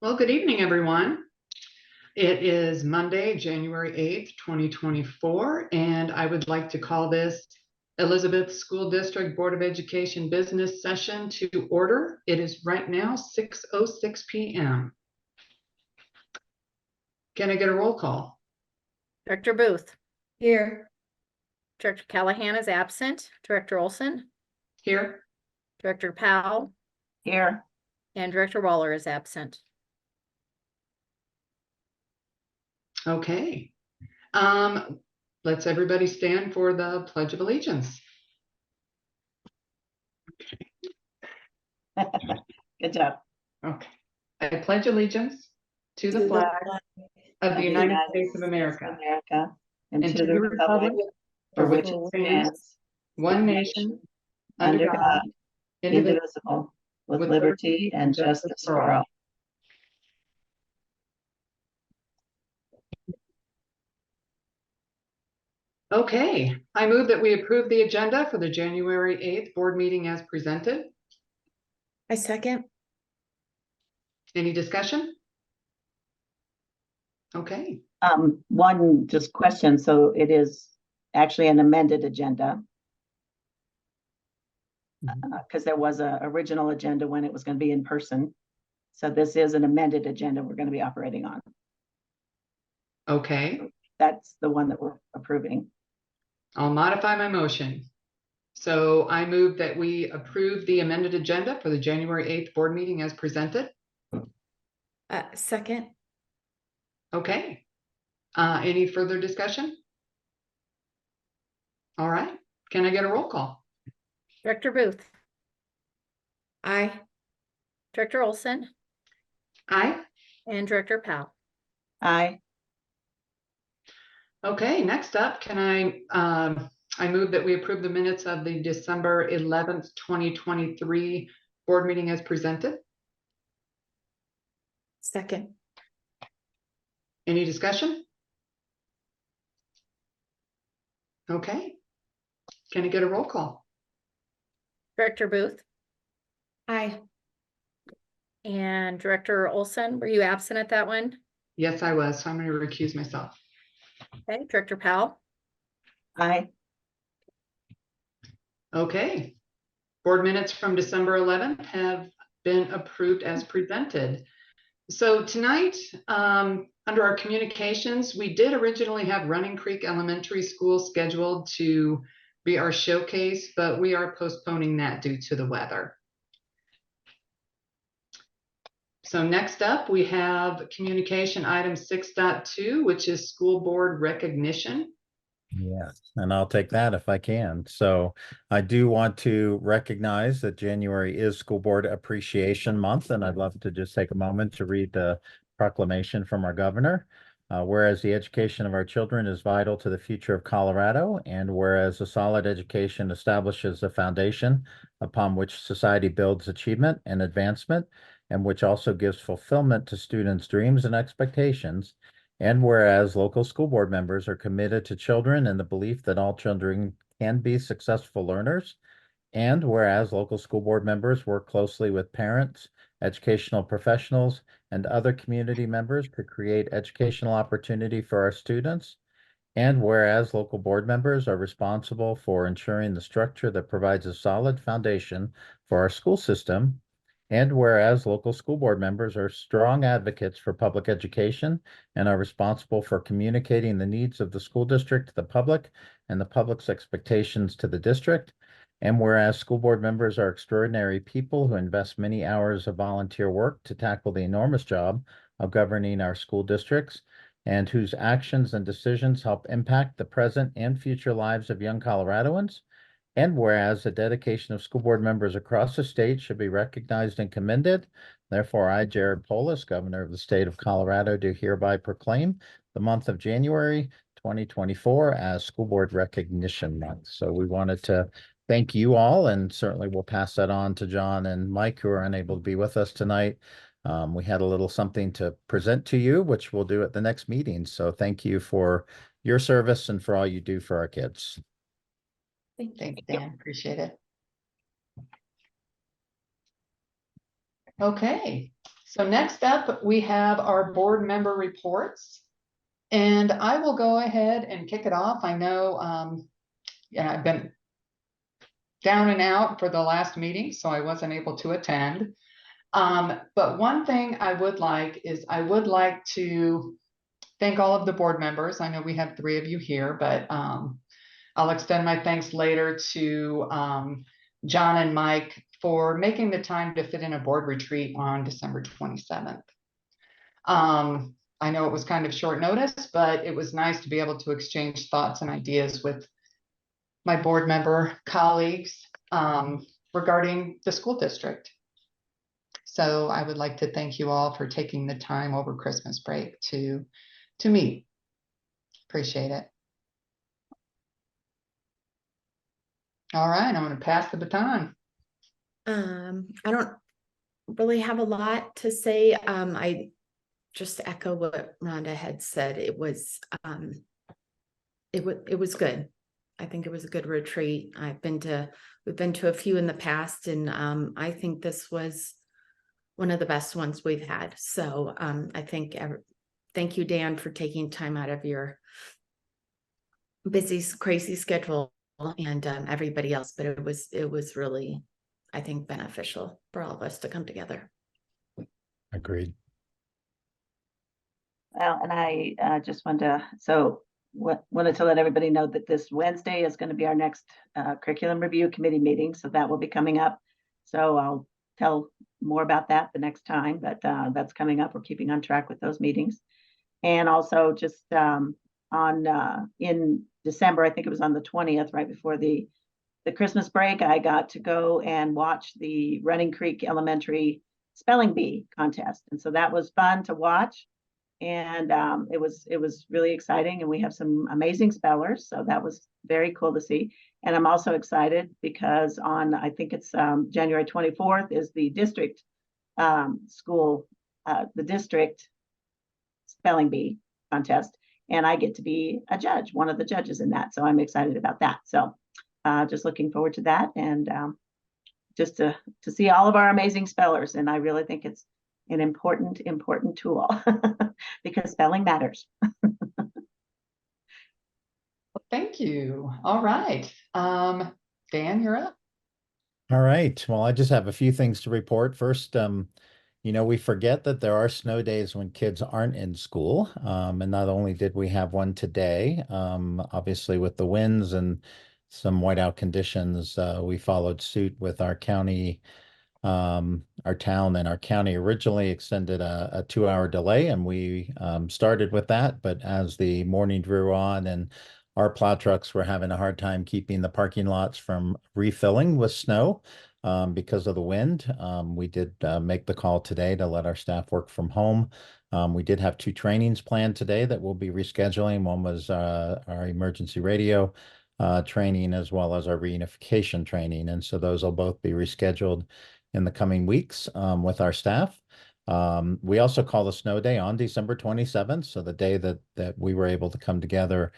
Well, good evening, everyone. It is Monday, January 8th, 2024, and I would like to call this Elizabeth School District Board of Education business session to order. It is right now 6:06 p.m. Can I get a roll call? Director Booth. Here. Director Callahan is absent. Director Olson. Here. Director Powell. Here. And Director Waller is absent. Okay. Let's everybody stand for the Pledge of Allegiance. Good job. Okay. I pledge allegiance to the flag of the United States of America and to the republic for which it stands, one nation, under God, indivisible, with liberty and justice for all. Okay, I move that we approve the agenda for the January 8th board meeting as presented. I second. Any discussion? Okay. One just question. So it is actually an amended agenda. Because there was an original agenda when it was going to be in person. So this is an amended agenda we're going to be operating on. Okay, That's the one that we're approving. I'll modify my motion. So I move that we approve the amended agenda for the January 8th board meeting as presented. Second. Okay. Any further discussion? All right. Can I get a roll call? Director Booth. Aye. Director Olson. Aye. And Director Powell. Aye. Okay, next up, can I move that we approve the minutes of the December 11th, 2023 board meeting as presented. Second. Any discussion? Okay. Can I get a roll call? Director Booth. Aye. And Director Olson, were you absent at that one? Yes, I was, so I'm going to recuse myself. Okay, Director Powell. Aye. Okay. Board minutes from December 11th have been approved as presented. So tonight, under our communications, we did originally have Running Creek Elementary School scheduled to be our showcase, but we are postponing that due to the weather. So next up, we have communication item 6.2, which is school board recognition. Yes, and I'll take that if I can. So I do want to recognize that January is School Board Appreciation Month, and I'd love to just take a moment to read the proclamation from our governor. Whereas the education of our children is vital to the future of Colorado, and whereas a solid education establishes the foundation upon which society builds achievement and advancement, and which also gives fulfillment to students' dreams and expectations. And whereas local school board members are committed to children and the belief that all children can be successful learners. And whereas local school board members work closely with parents, educational professionals, and other community members to create educational opportunity for our students. And whereas local board members are responsible for ensuring the structure that provides a solid foundation for our school system. And whereas local school board members are strong advocates for public education and are responsible for communicating the needs of the school district to the public and the public's expectations to the district. And whereas school board members are extraordinary people who invest many hours of volunteer work to tackle the enormous job of governing our school districts, and whose actions and decisions help impact the present and future lives of young Coloradoans. And whereas the dedication of school board members across the state should be recognized and commended, therefore I, Jared Polis, Governor of the state of Colorado, do hereby proclaim the month of January 2024 as School Board Recognition Month. So we wanted to thank you all, and certainly we'll pass that on to John and Mike, who are unable to be with us tonight. We had a little something to present to you, which we'll do at the next meeting. So thank you for your service and for all you do for our kids. Thank you, Dan. Appreciate it. Okay, So next up, we have our board member reports. And I will go ahead and kick it off. I know, yeah, I've been down and out for the last meeting, so I wasn't able to attend. But one thing I would like is I would like to thank all of the board members. I know we have 3 of you here, but I'll extend my thanks later to John and Mike for making the time to fit in a board retreat on December 27th. I know it was kind of short notice, but it was nice to be able to exchange thoughts and ideas with my board member colleagues regarding the school district. So I would like to thank you all for taking the time over Christmas break to meet. Appreciate it. All right, I'm going to pass the baton. I don't really have a lot to say. I just echo what Rhonda had said. It was good. I think it was a good retreat. we've been to a few in the past, and I think this was one of the best ones we've had. So I think thank you, Dan, for taking time out of your busy, crazy schedule, and everybody else. But it was really, I think, beneficial for all of us to come together. Agreed. Well, and I just wanted to, wanted to let everybody know that this Wednesday is going to be our next curriculum review committee meeting. So that will be coming up. So I'll tell more about that the next time, but that's coming up. We're keeping on track with those meetings. And also just in December, I think it was on the 20th, right before the Christmas break, I got to go and watch the Running Creek Elementary Spelling Bee contest. And so that was fun to watch. And it was really exciting, and we have some amazing spellers, so that was very cool to see. And I'm also excited because on, I think it's January 24th is the district the district spelling bee contest, and I get to be a judge, one of the judges in that, so I'm excited about that. So just looking forward to that, and just to see all of our amazing spellers. And I really think it's an important tool because spelling matters. Thank you. All right. Dan, you're up. All right. Well, I just have a few things to report. First, we forget that there are snow days when kids aren't in school. And not only did we have one today, obviously with the winds and some whiteout conditions, we followed suit with our county. Our town and our county originally extended a 2-hour delay, and we started with that. But as the morning drew on and our plow trucks were having a hard time keeping the parking lots from refilling with snow because of the wind, we did make the call today to let our staff work from home. We did have 2 trainings planned today that we'll be rescheduling. One was our emergency radio training, as well as our reunification training. And so those will both be rescheduled in the coming weeks with our staff. We also call the snow day on December 27th. So the day that we were able to come together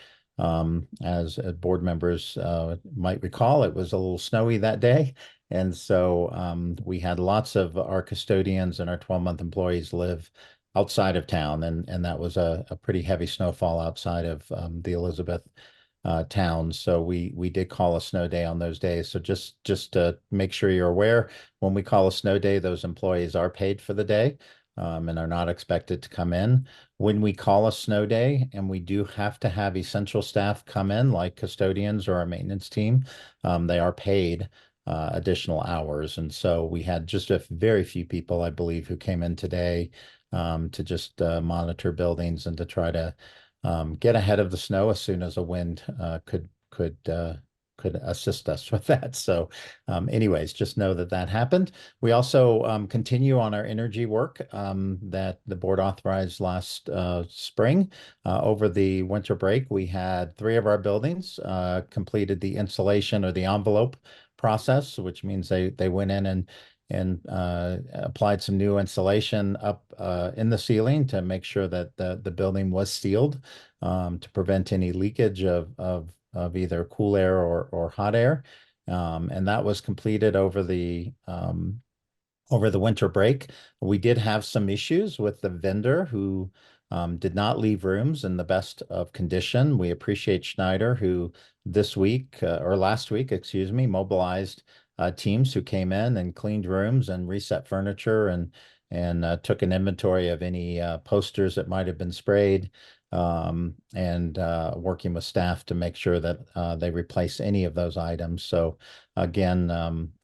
as board members might recall, it was a little snowy that day. And so we had lots of our custodians and our 12-month employees live outside of town. And that was a pretty heavy snowfall outside of the Elizabeth towns. So we did call a snow day on those days. So just to make sure you're aware, when we call a snow day, those employees are paid for the day and are not expected to come in. When we call a snow day, and we do have to have essential staff come in, like custodians or our maintenance team, they are paid additional hours. And so we had just a very few people, I believe, who came in today to just monitor buildings and to try to get ahead of the snow as soon as a wind could assist us with that. So anyways, just know that happened. We also continue on our energy work that the board authorized last spring. Over the winter break, we had 3 of our buildings completed the insulation or the envelope process, which means they went in and applied some new insulation up in the ceiling to make sure that the building was sealed to prevent any leakage of either cool air or hot air. And that was completed over the over the winter break. We did have some issues with the vendor who did not leave rooms in the best of condition. We appreciate Schneider, who this week or last week, excuse me, mobilized teams who came in and cleaned rooms and reset furniture and took an inventory of any posters that might have been sprayed, and working with staff to make sure that they replace any of those items. So again,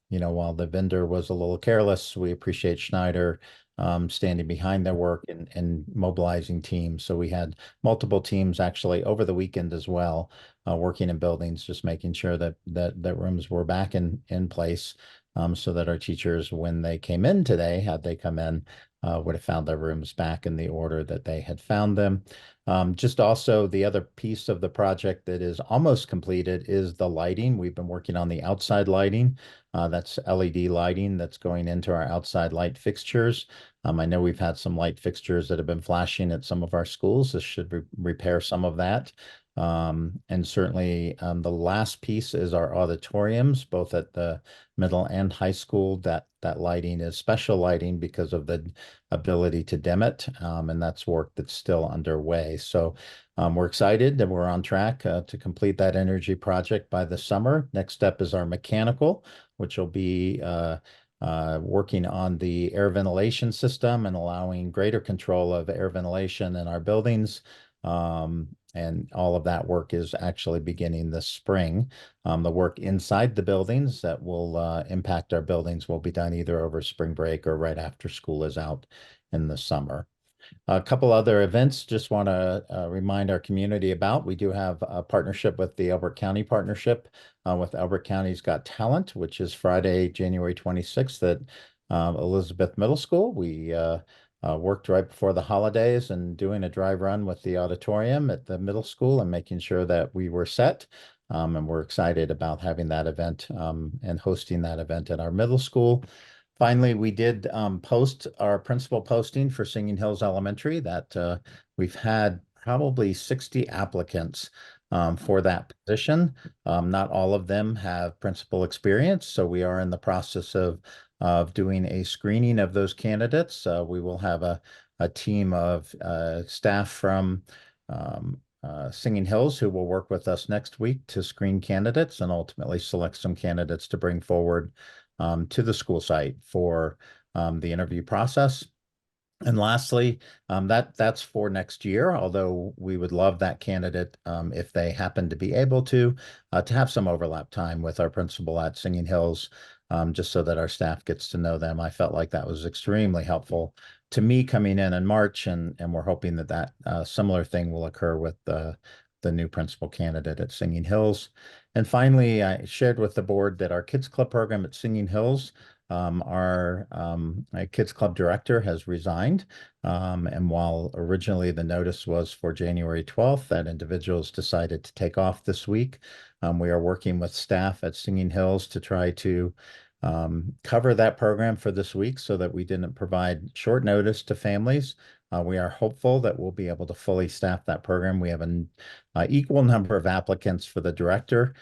while the vendor was a little careless, we appreciate Schneider standing behind their work and mobilizing teams. So we had multiple teams actually over the weekend as well, working in buildings, just making sure that rooms were back in place, so that our teachers, when they came in today, had they come in, would have found their rooms back in the order that they had found them. Just also the other piece of the project that is almost completed is the lighting. We've been working on the outside lighting. That's LED lighting that's going into our outside light fixtures. I know we've had some light fixtures that have been flashing at some of our schools. This should repair some of that. And certainly the last piece is our auditoriums, both at the middle and high school. That lighting is special lighting because of the ability to dim it, and that's work that's still underway. So we're excited that we're on track to complete that energy project by the summer. Next step is our mechanical, which will be working on the air ventilation system and allowing greater control of air ventilation in our buildings. And all of that work is actually beginning this spring. The work inside the buildings that will impact our buildings will be done either over spring break or right after school is out in the summer. A couple other events just want to remind our community about. We do have a partnership with the Elbert County Partnership with Elbert County's Got Talent, which is Friday, January 26th at Elizabeth Middle School. We worked right before the holidays and doing a dry run with the auditorium at the middle school and making sure that we were set. And we're excited about having that event and hosting that event at our middle school. Finally, we did post our principal posting for Singing Hills Elementary that we've had probably 60 applicants for that position. Not all of them have principal experience, so we are in the process of doing a screening of those candidates. We will have a team of staff from Singing Hills who will work with us next week to screen candidates and ultimately select some candidates to bring forward to the school site for the interview process. And lastly, that's for next year, although we would love that candidate, if they happen to be able to have some overlap time with our principal at Singing Hills, just so that our staff gets to know them. I felt like that was extremely helpful to me coming in March, and we're hoping that similar thing will occur with the new principal candidate at Singing Hills. And finally, I shared with the board that our Kids Club program at Singing Hills, our Kids Club director has resigned. And while originally the notice was for January 12th, that individual's decided to take off this week. We are working with staff at Singing Hills to try to cover that program for this week so that we didn't provide short notice to families. We are hopeful that we'll be able to fully staff that program. We have an equal number of applicants for the director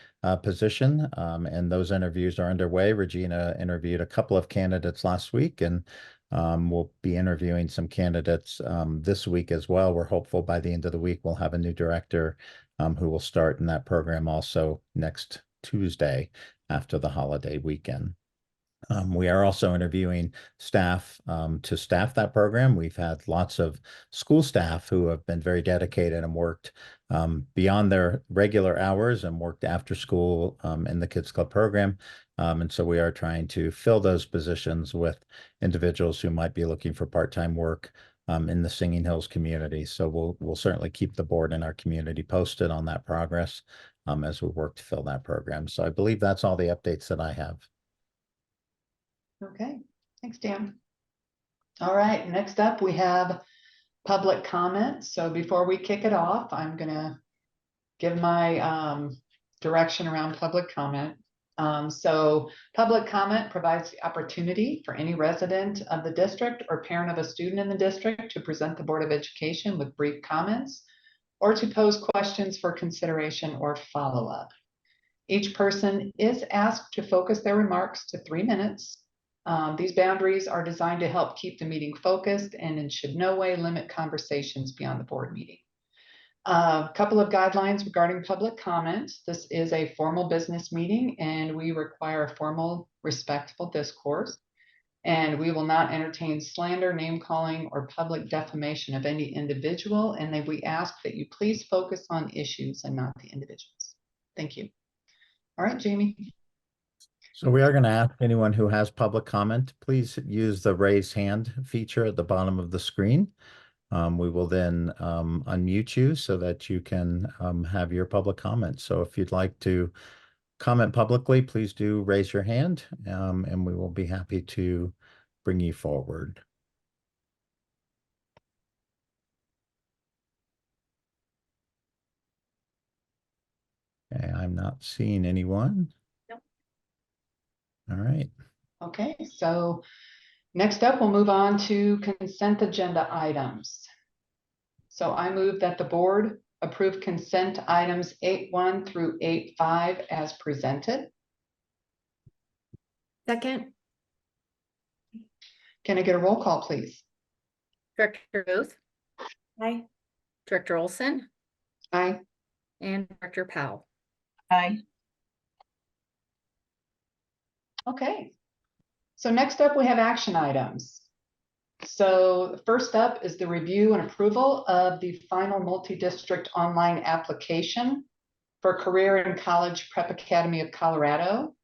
position, and those interviews are underway. Regina interviewed a couple of candidates last week, and we'll be interviewing some candidates this week as well. We're hopeful by the end of the week we'll have a new director who will start in that program also next Tuesday after the holiday weekend. We are also interviewing staff to staff that program. We've had lots of school staff who have been very dedicated and worked beyond their regular hours and worked after school in the Kids Club program. And so we are trying to fill those positions with individuals who might be looking for part-time work in the Singing Hills community. So we'll certainly keep the board and our community posted on that progress as we work to fill that program. So I believe that's all the updates that I have. Okay, thanks, Dan. All right, next up we have public comment. So before we kick it off, I'm gonna give my direction around public comment. So public comment provides the opportunity for any resident of the district or parent of a student in the district to present the Board of Education with brief comments or to pose questions for consideration or follow-up. Each person is asked to focus their remarks to 3 minutes. These boundaries are designed to help keep the meeting focused and in should no way limit conversations beyond the board meeting. A couple of guidelines regarding public comment. This is a formal business meeting and we require a formal, respectful discourse. And we will not entertain slander, name calling, or public defamation of any individual. And then we ask that you please focus on issues and not the individuals. Thank you. All right, Jamie. So we are going to ask anyone who has public comment, please use the raise hand feature at the bottom of the screen. We will then unmute you so that you can have your public comment. So if you'd like to comment publicly, please do raise your hand, and we will be happy to bring you forward. Okay, I'm not seeing anyone. Nope. All right. Okay, so next up, we'll move on to consent agenda items. So I move that the board approve consent items 8.1 through 8.5 as presented. Second, Can I get a roll call, please? Director Booth, aye. Director Olson, Aye. and Director Powell. Aye. Okay. So next up, we have action items. So first up is the review and approval of the final multi-district online application for Career and College Prep Academy of Colorado.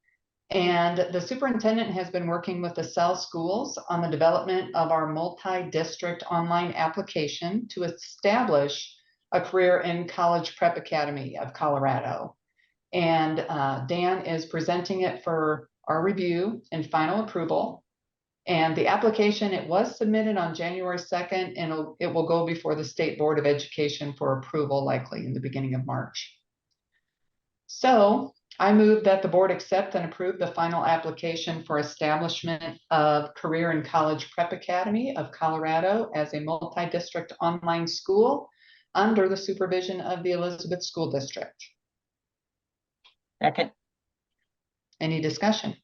And the superintendent has been working with the Cell schools on the development of our multi-district online application to establish a Career and College Prep Academy of Colorado. And Dan is presenting it for our review and final approval. And the application, it was submitted on January 2nd, and it will go before the State Board of Education for approval, likely in the beginning of March. So I move that the board accept and approve the final application for establishment of Career and College Prep Academy of Colorado as a multi-district online school under the supervision of the Elizabeth School District. Second. Any discussion?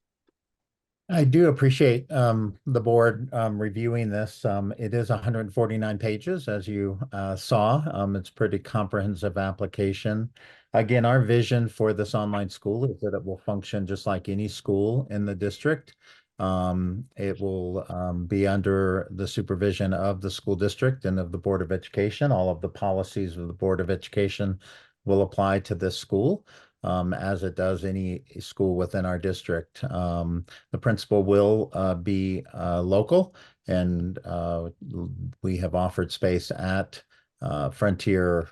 I do appreciate the board reviewing this. It is 149 pages, as you saw. It's a pretty comprehensive application. Again, our vision for this online school is that it will function just like any school in the district. It will be under the supervision of the school district and of the Board of Education. All of the policies of the Board of Education will apply to this school. As it does any school within our district. The principal will be local, and we have offered space at Frontier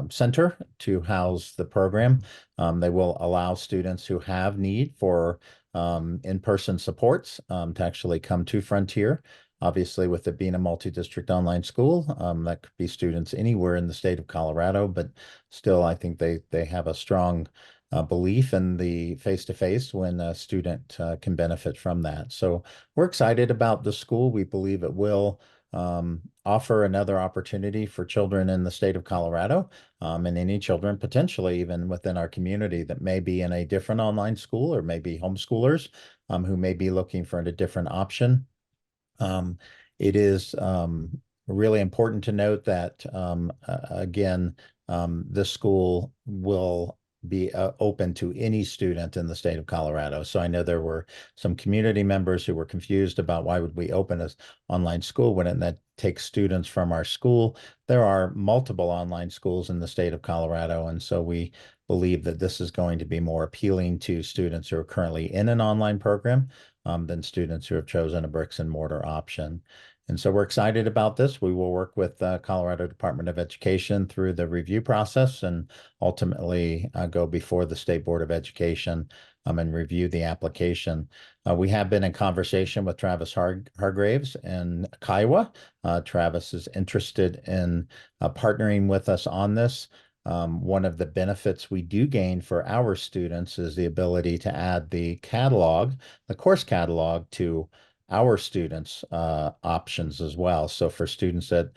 Center to house the program. They will allow students who have need for in-person supports to actually come to Frontier. Obviously, with it being a multi-district online school, that could be students anywhere in the state of Colorado, but still, I think they have a strong belief in the face-to-face when a student can benefit from that. So we're excited about the school. We believe it will offer another opportunity for children in the state of Colorado, and any children potentially even within our community that may be in a different online school or maybe homeschoolers who may be looking for a different option. It is really important to note that, again, this school will be open to any student in the state of Colorado. So I know there were some community members who were confused about why would we open an online school when that takes students from our school. There are multiple online schools in the state of Colorado, and so we believe that this is going to be more appealing to students who are currently in an online program than students who have chosen a bricks and mortar option. And so we're excited about this. We will work with the Colorado Department of Education through the review process and ultimately go before the State Board of Education and review the application. We have been in conversation with Travis Hargraves in Kiowa. Travis is interested in partnering with us on this. One of the benefits we do gain for our students is the ability to add the catalog, the course catalog, to our students' options as well. So for students at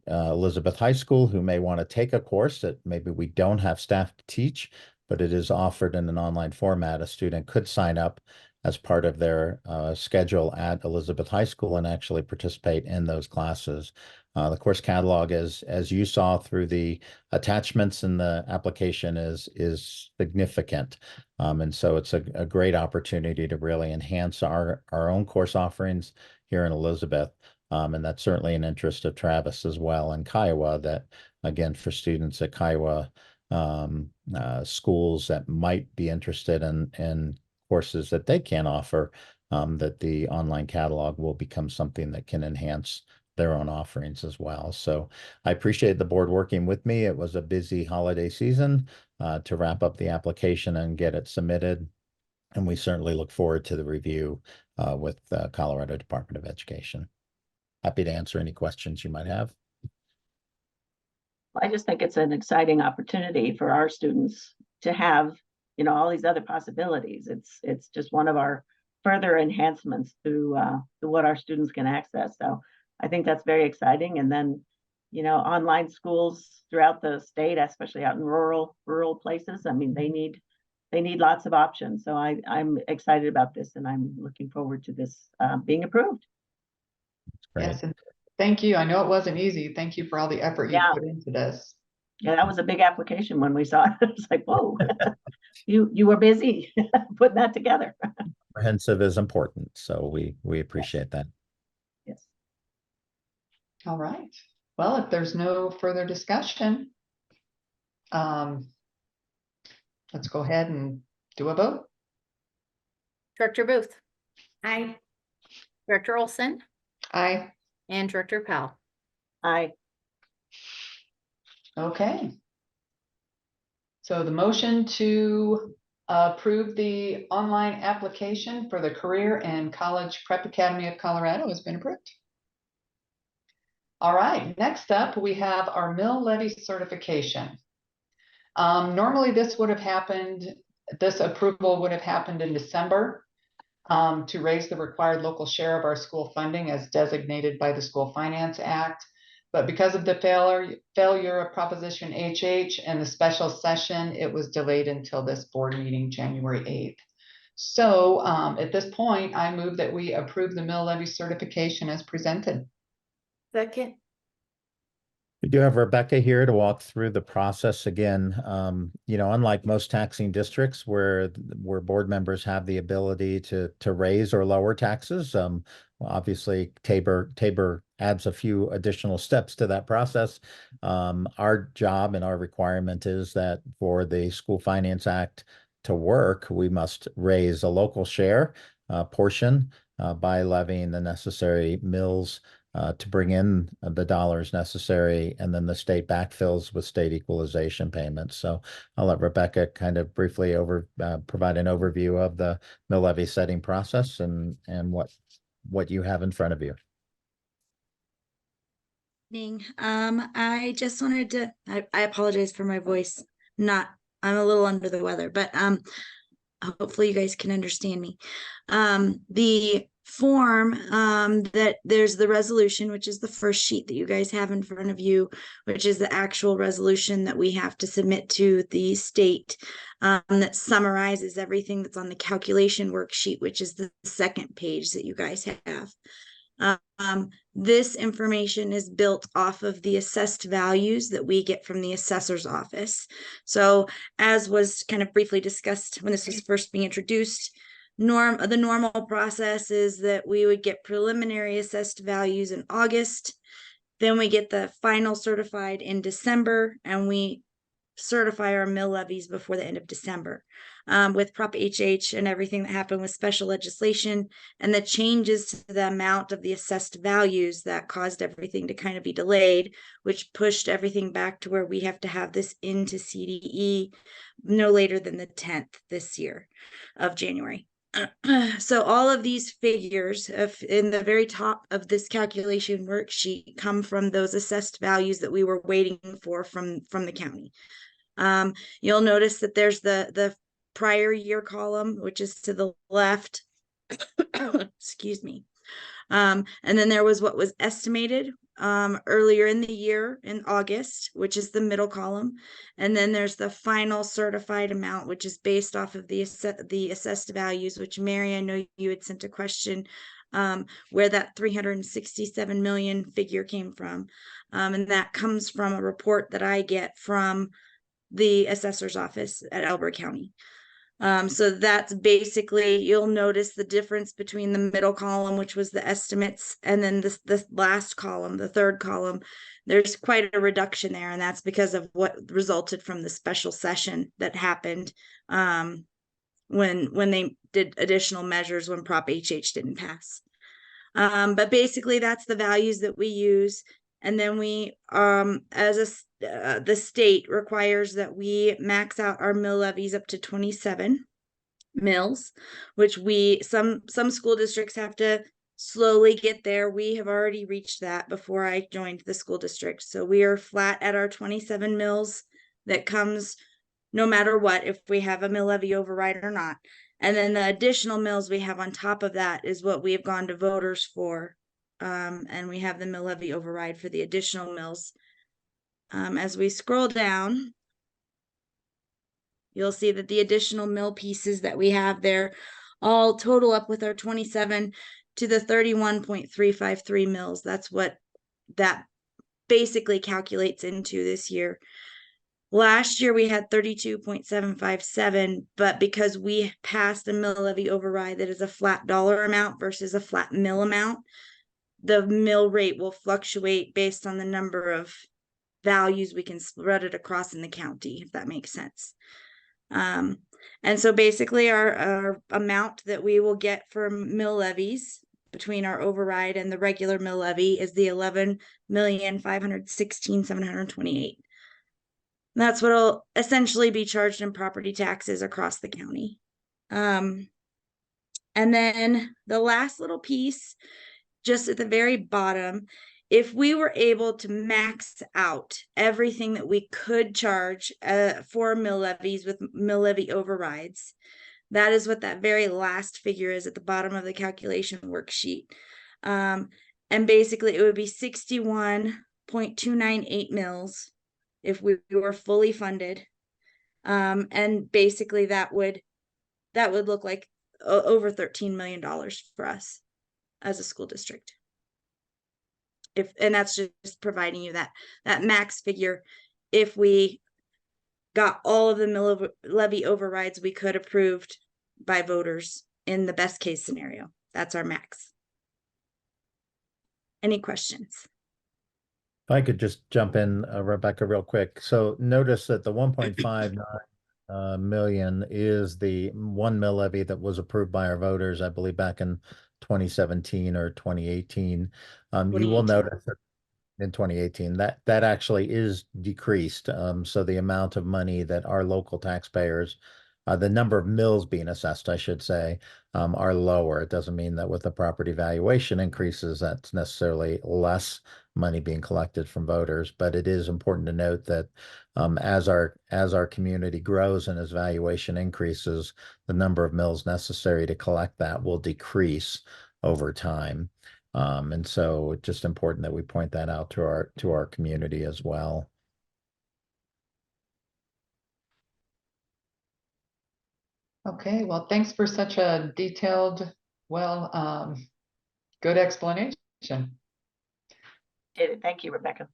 Elizabeth High School who may want to take a course that maybe we don't have staff to teach, but it is offered in an online format, a student could sign up as part of their schedule at Elizabeth High School and actually participate in those classes. The course catalog, as you saw through the attachments in the application, is significant. And so it's a great opportunity to really enhance our own course offerings here in Elizabeth. And that's certainly an interest of Travis as well, and Kiowa, that again, for students at Kiowa schools that might be interested in courses that they can offer, that the online catalog will become something that can enhance their own offerings as well. So I appreciate the board working with me. It was a busy holiday season to wrap up the application and get it submitted. And we certainly look forward to the review with Colorado Department of Education. Happy to answer any questions you might have. I just think it's an exciting opportunity for our students to have, all these other possibilities. It's just one of our further enhancements to what our students can access. So I think that's very exciting. And then, online schools throughout the state, especially out in rural places, I mean, they need lots of options. So I'm excited about this, and I'm looking forward to this being approved. Great. Yes, and thank you. I know it wasn't easy. Thank you for all the effort you Yeah. put into this. Yeah, that was a big application when we saw it. It was like, whoa, you were busy putting that together. Comprehensive is important, so we appreciate that. Yes. All right. Well, if there's no further discussion, let's go ahead and do a vote. Director Booth, Aye. Director Olson, Aye. and Director Powell. Aye. Okay. So the motion to approve the online application for the Career and College Prep Academy of Colorado has been approved. All right, next up, we have our mill levy certification. Normally this approval would have happened in December to raise the required local share of our school funding as designated by the School Finance Act. But because of the failure of Proposition HH and the special session, it was delayed until this board meeting, January 8th. So at this point, I move that we approve the mill levy certification as presented. Second. We do have Rebecca here to walk through the process again. Unlike most taxing districts where board members have the ability to raise or lower taxes, obviously Tabor adds a few additional steps to that process. Our job and our requirement is that for the School Finance Act to work, we must raise a local share portion by levying the necessary mills to bring in the dollars necessary, and then the state backfills with state equalization payments. So I'll let Rebecca kind of briefly provide an overview of the mill levy setting process and what you have in front of you. I just wanted to, I apologize for my voice. I'm a little under the weather, but hopefully you guys can understand me. The form that there's the resolution, which is the first sheet that you guys have in front of you, which is the actual resolution that we have to submit to the state, that summarizes everything that's on the calculation worksheet, which is the second page that you guys have. This information is built off of the assessed values that we get from the assessor's office. So as was kind of briefly discussed when this was first being introduced, the normal process is that we would get preliminary assessed values in August, then we get the final certified in December, and we certify our mill levies before the end of December. With Prop HH and everything that happened with special legislation and the changes to the amount of the assessed values, that caused everything to kind of be delayed, which pushed everything back to where we have to have this into CDE no later than the 10th this year of January. So all of these figures in the very top of this calculation worksheet come from those assessed values that we were waiting for from the county. You'll notice that there's the prior year column, which is to the left. Excuse me. And then there was what was estimated earlier in the year in August, which is the middle column. And then there's the final certified amount, which is based off of the assessed values, which Mary, I know you had sent a question where that 367 million figure came from. And that comes from a report that I get from the assessor's office at Elbert County. So that's basically, you'll notice the difference between the middle column, which was the estimates, and then this last column, the third column. There's quite a reduction there, and that's because of what resulted from the special session that happened when they did additional measures when Prop HH didn't pass. But basically, that's the values that we use. And then we, the state requires that we max out our mill levies up to 27 mills, which some school districts have to slowly get there. We have already reached that before I joined the school district. So we are flat at our 27 mills that comes no matter what, if we have a mill levy override or not. And then the additional mills we have on top of that is what we have gone to voters for. And we have the mill levy override for the additional mills. As we scroll down, you'll see that the additional mill pieces that we have there all total up with our 27 to the 31.353 mills. That's what that basically calculates into this year. Last year we had 32.757, but because we passed a mill levy override that is a flat dollar amount versus a flat mill amount, the mill rate will fluctuate based on the number of values we can spread it across in the county, if that makes sense. And so basically our amount that we will get for mill levies between our override and the regular mill levy is the 11,516,728. That's what will essentially be charged in property taxes across the county. And then the last little piece, just at the very bottom, if we were able to max out everything that we could charge for mill levies with mill levy overrides, that is what that very last figure is at the bottom of the calculation worksheet. And basically it would be 61.298 mills if we were fully funded. And basically that would look like over $13 million for us as a school district. And that's just providing you that max figure. If we got all of the mill levy overrides we could approved by voters in the best case scenario, that's our max. Any questions? If I could just jump in, Rebecca, real quick. So notice that the 1.59 million is the 1 mill levy that was approved by our voters, I believe, back in 2017 or 2018. You will notice that in 2018 that actually is decreased. So the amount of money that our local taxpayers, the number of mills being assessed, I should say, are lower. It doesn't mean that with the property valuation increases, that's necessarily less money being collected from voters. But it is important to note that as our community grows and as valuation increases, the number of mills necessary to collect that will decrease over time. And so it's just important that we point that out to our community as well. Okay, well, thanks for such a detailed, good explanation. Thank you, Rebecca.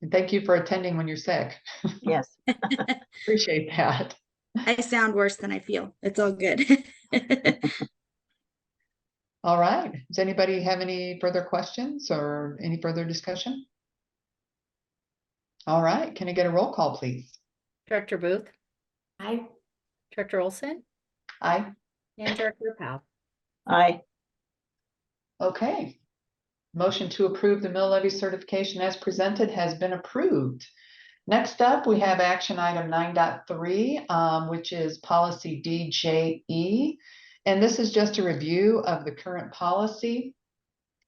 And thank you for attending when you're sick. Yes. Appreciate that. I sound worse than I feel. It's all good. All right. Does anybody have any further questions or any further discussion? All right. Can I get a roll call, please? Director Booth, Aye. Director Olson, Aye. and Director Powell. Aye. Okay. Motion to approve the mill levy certification as presented has been approved. Next up, we have action item 9.3, which is policy DJE. And this is just a review of the current policy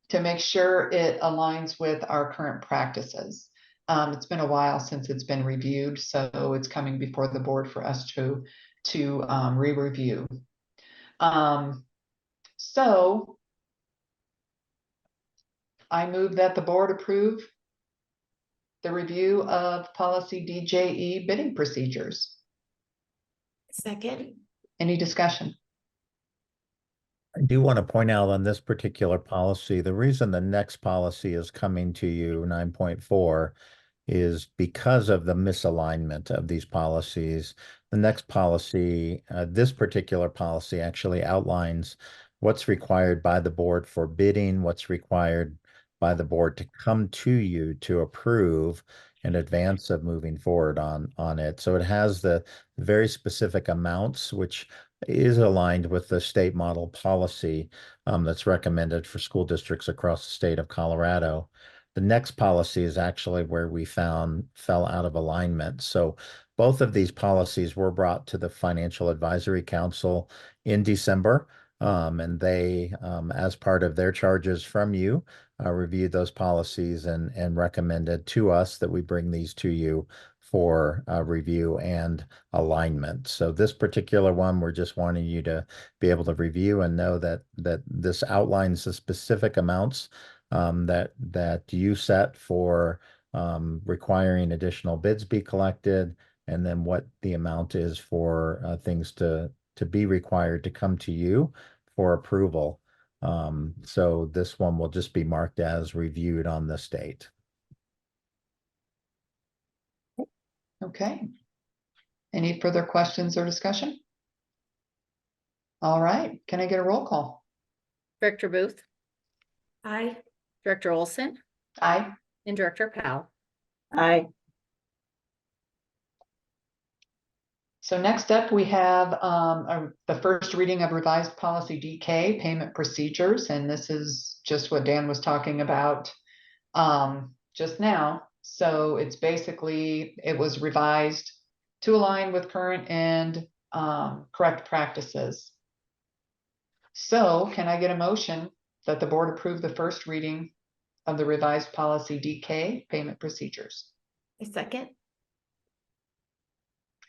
to make sure it aligns with our current practices. It's been a while since it's been reviewed, so it's coming before the board for us to re-review. So I move that the board approve the review of policy DJE bidding procedures. Second. Any discussion? I do want to point out on this particular policy, the reason the next policy is coming to you, 9.4, is because of the misalignment of these policies. The next policy, this particular policy actually outlines what's required by the board for bidding, what's required by the board to come to you to approve in advance of moving forward on it. So it has the very specific amounts, which is aligned with the state model policy that's recommended for school districts across the state of Colorado. The next policy is actually where we found fell out of alignment. So both of these policies were brought to the Financial Advisory Council in December. And they, as part of their charges from you, reviewed those policies and recommended to us that we bring these to you for review and alignment. So this particular one, we're just wanting you to be able to review and know that this outlines the specific amounts that you set for requiring additional bids be collected, and then what the amount is for things to be required to come to you for approval. So this one will just be marked as reviewed on this date. Okay. Any further questions or discussion? All right, can I get a roll call? Director Booth, Aye. Director Olson, Aye. and Director Powell. Aye. So next up, we have the first reading of revised policy DK payment procedures, and this is just what Dan was talking about just now. So it's basically, it was revised to align with current and correct practices. So can I get a motion that the board approve the first reading of the revised policy DK payment procedures? A second.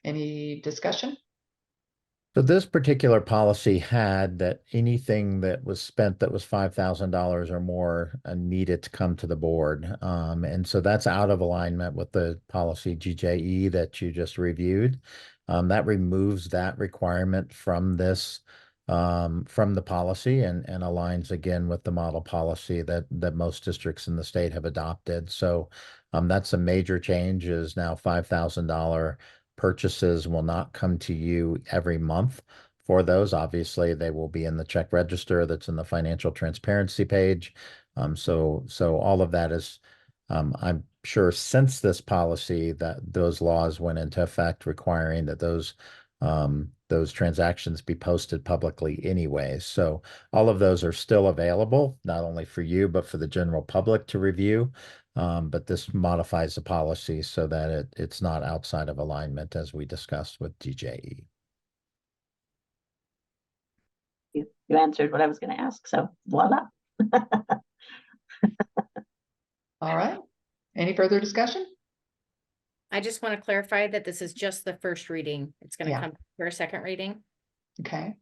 Any discussion? So this particular policy had that anything that was spent that was $5,000 or more needed to come to the board. And so that's out of alignment with the policy GJE that you just reviewed. That removes that requirement from this, from the policy and aligns again with the model policy that most districts in the state have adopted. So that's a major change, is now $5,000 purchases will not come to you every month for those. Obviously, they will be in the check register that's in the financial transparency page. So all of that is, I'm sure since this policy that those laws went into effect requiring that those transactions be posted publicly anyway. So all of those are still available, not only for you, but for the general public to review. But this modifies the policy so that it's not outside of alignment, as we discussed with DJE. You answered what I was going to ask, so voila. All right. Any further discussion? I just want to clarify that this is just the first reading. It's going to Yeah. come for a second reading. Okay.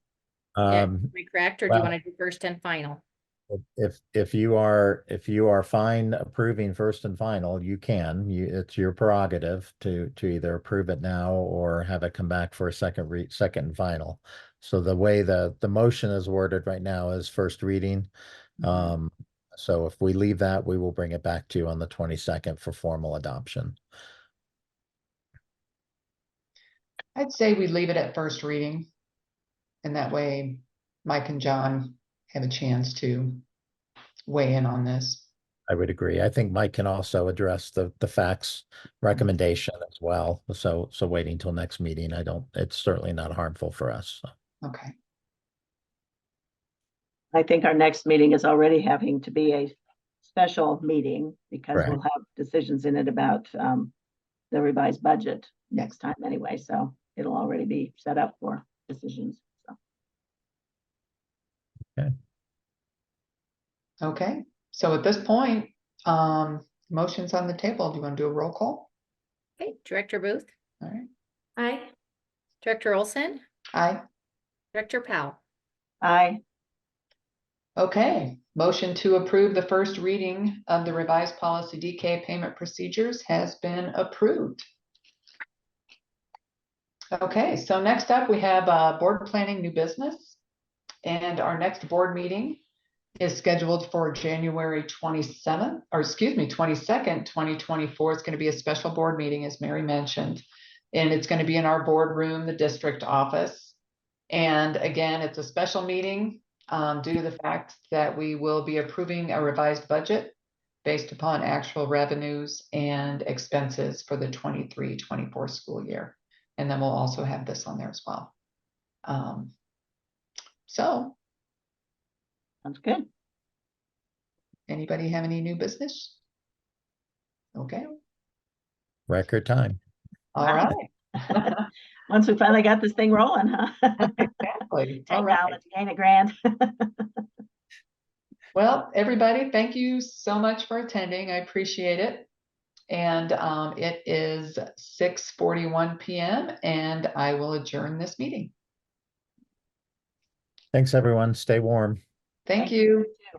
Am I correct, or do you well- want to do first and final? If you are fine approving first and final, you can. It's your prerogative to either approve it now or have it come back for a second and final. So the way the motion is worded right now is first reading. So if we leave that, we will bring it back to you on the 22nd for formal adoption. I'd say we leave it at first reading. And that way Mike and John have a chance to weigh in on this. I would agree. I think Mike can also address the facts recommendation as well. So waiting till next meeting, it's certainly not harmful for us. So. Okay. I think our next meeting is already having to be a special meeting because Right. we'll have decisions in it about the revised budget next time anyway. So it'll already be set up for decisions. So. Okay. So at this point, motion's on the table. Do you want to do a roll call? Okay, Director Booth, All right. Aye. Director Olson, Aye. Director Powell. Aye. Okay. Motion to approve the first reading of the revised policy DK payment procedures has been approved. Okay, so next up we have board planning new business. And our next board meeting is scheduled for January 27th, or excuse me, 22nd, 2024. It's going to be a special board meeting, as Mary mentioned. And it's going to be in our boardroom, the district office. And again, it's a special meeting due to the fact that we will be approving a revised budget based upon actual revenues and expenses for the 23-24 school year. And then we'll also have this on there as well. So, Sounds good. anybody have any new business? Okay, Record time. all Wow. right. Once we finally got this thing rolling, huh? Exactly. All right. Technology, ain't it grand? Well, everybody, thank you so much for attending. I appreciate it. And it is 6:41 p.m. and I will adjourn this meeting. Thanks, everyone. Stay warm. Thank you. too.